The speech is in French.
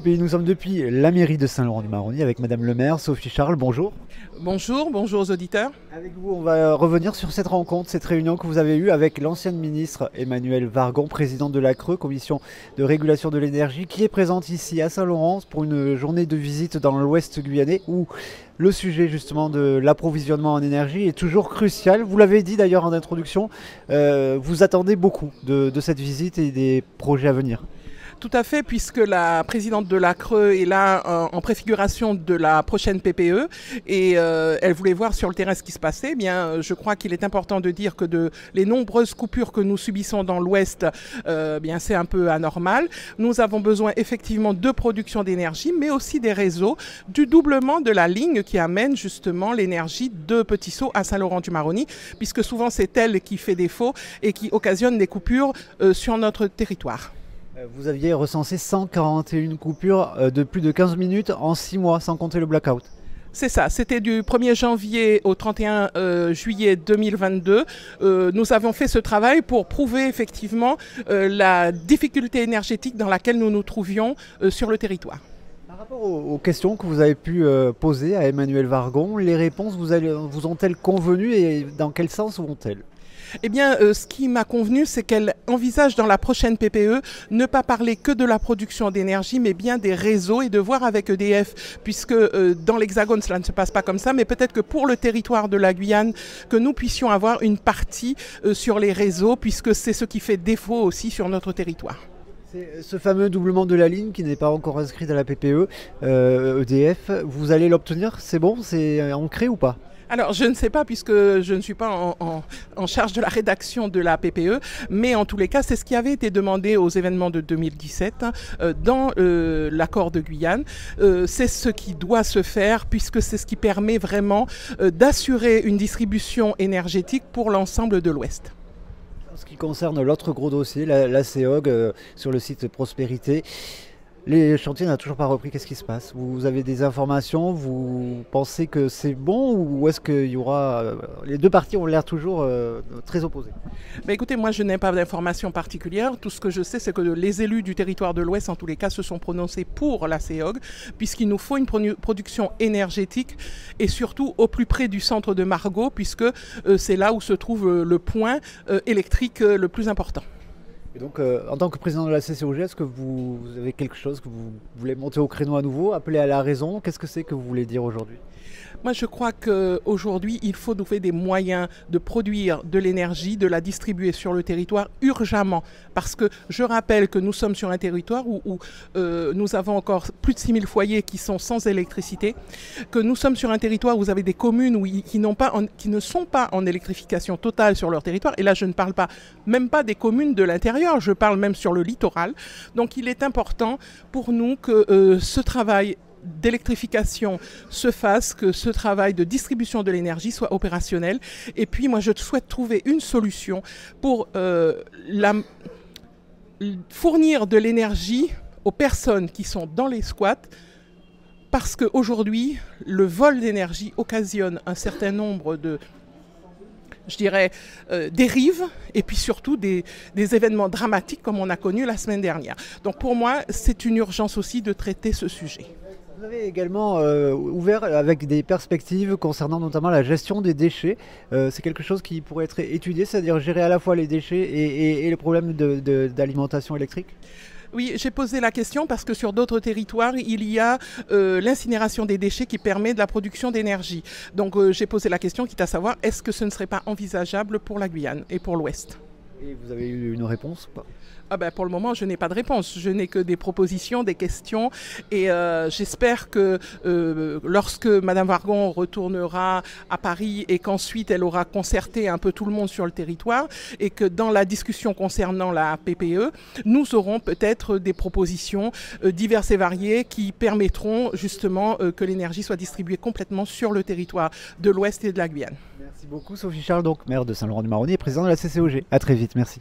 Et nous sommes depuis la mairie de Saint-Laurent-du-Maroni avec Madame le maire, Sophie Charles, bonjour. Bonjour, bonjour aux auditeurs. Avec vous, on va revenir sur cette rencontre, cette réunion que vous avez eue avec l'ancienne ministre Emmanuelle Wargon, présidente de la CRE, commission de régulation de l'énergie, qui est présente ici à Saint-Laurent pour une journée de visite dans l'ouest guyanais où le sujet justement de l'approvisionnement en énergie est toujours crucial. Vous l'avez dit d'ailleurs en introduction, vous attendez beaucoup de cette visite et des projets à venir. Tout à fait, puisque la présidente de la CRE est là en préfiguration de la prochaine PPE et elle voulait voir sur le terrain ce qui se passait. Eh bien, je crois qu'il est important de dire que les nombreuses coupures que nous subissons dans l'Ouest, bien c'est un peu anormal. Nous avons besoin effectivement de production d'énergie, mais aussi des réseaux, du doublement de la ligne qui amène justement l'énergie de Petit-Saut à Saint-Laurent-du-Maroni, puisque souvent c'est elle qui fait défaut et qui occasionne des coupures sur notre territoire. Vous aviez recensé 141 coupures de plus de 15 minutes en 6 mois, sans compter le blackout. C'est ça, c'était du 1er janvier au 31 juillet 2022. Nous avons fait ce travail pour prouver effectivement la difficulté énergétique dans laquelle nous nous trouvions sur le territoire. Par rapport aux questions que vous avez pu poser à Emmanuelle Wargon, les réponses vous ont-elles convenu et dans quel sens vont-elles ? Eh bien, ce qui m'a convenu, c'est qu'elle envisage dans la prochaine PPE ne pas parler que de la production d'énergie, mais bien des réseaux et de voir avec EDF, puisque dans l'Hexagone, cela ne se passe pas comme ça, mais peut-être que pour le territoire de la Guyane, que nous puissions avoir une partie sur les réseaux, puisque c'est ce qui fait défaut aussi sur notre territoire. C'est ce fameux doublement de la ligne qui n'est pas encore inscrit à la PPE, EDF, vous allez l'obtenir? C'est bon? C'est ancré ou pas? Alors, je ne sais pas puisque je ne suis pas en charge de la rédaction de la PPE, mais en tous les cas, c'est ce qui avait été demandé aux événements de 2017 dans l'accord de Guyane. C'est ce qui doit se faire puisque c'est ce qui permet vraiment d'assurer une distribution énergétique pour l'ensemble de l'Ouest. En ce qui concerne l'autre gros dossier, la CEOG sur le site Prospérité, les chantiers n'ont toujours pas repris. Qu'est-ce qui se passe? Vous avez des informations? Vous pensez que c'est bon ou est-ce qu'il y aura... Les deux parties ont l'air toujours très opposées. Écoutez, moi je n'ai pas d'informations particulières. Tout ce que je sais, c'est que les élus du territoire de l'Ouest, en tous les cas, se sont prononcés pour la CEOG, puisqu'il nous faut une production énergétique et surtout au plus près du centre de Margaux, puisque c'est là où se trouve le point électrique le plus important. Et donc, en tant que président de la CCOG, est-ce que vous avez quelque chose que vous voulez monter au créneau à nouveau, appeler à la raison? Qu'est-ce que c'est que vous voulez dire aujourd'hui? Moi, je crois qu'aujourd'hui, il faut trouver des moyens de produire de l'énergie, de la distribuer sur le territoire urgemment. Parce que je rappelle que nous sommes sur un territoire où nous avons encore plus de 6000 foyers qui sont sans électricité, que nous sommes sur un territoire où vous avez des communes qui ne sont pas en électrification totale sur leur territoire. Et là, je ne parle pas même pas des communes de l'intérieur, je parle même sur le littoral. Donc, il est important pour nous que ce travail d'électrification se fasse, que ce travail de distribution de l'énergie soit opérationnel. Et puis moi je souhaite trouver une solution pour fournir de l'énergie aux personnes qui sont dans les squats, parce qu'aujourd'hui le vol d'énergie occasionne un certain nombre de dérives et puis surtout des événements dramatiques comme on a connu la semaine dernière. Donc pour moi c'est une urgence aussi de traiter ce sujet. Vous avez également ouvert avec des perspectives concernant notamment la gestion des déchets. C'est quelque chose qui pourrait être étudié, c'est-à-dire gérer à la fois les déchets et le problème d'alimentation électrique? Oui, j'ai posé la question parce que sur d'autres territoires, il y a l'incinération des déchets qui permet de la production d'énergie. Donc j'ai posé la question, quitte à savoir, est-ce que ce ne serait pas envisageable pour la Guyane et pour l'Ouest? Et vous avez eu une réponse ou pas? Pour le moment, je n'ai pas de réponse. Je n'ai que des propositions, des questions. Et j'espère que lorsque Mme Wargon retournera à Paris et qu'ensuite elle aura concerté un peu tout le monde sur le territoire et que dans la discussion concernant la PPE, nous aurons peut-être des propositions diverses et variées qui permettront justement que l'énergie soit distribuée complètement sur le territoire de l'Ouest et de la Guyane. Merci beaucoup Sophie Charles, donc maire de Saint-Laurent-du-Maroni et président de la CCOG. À très vite, merci.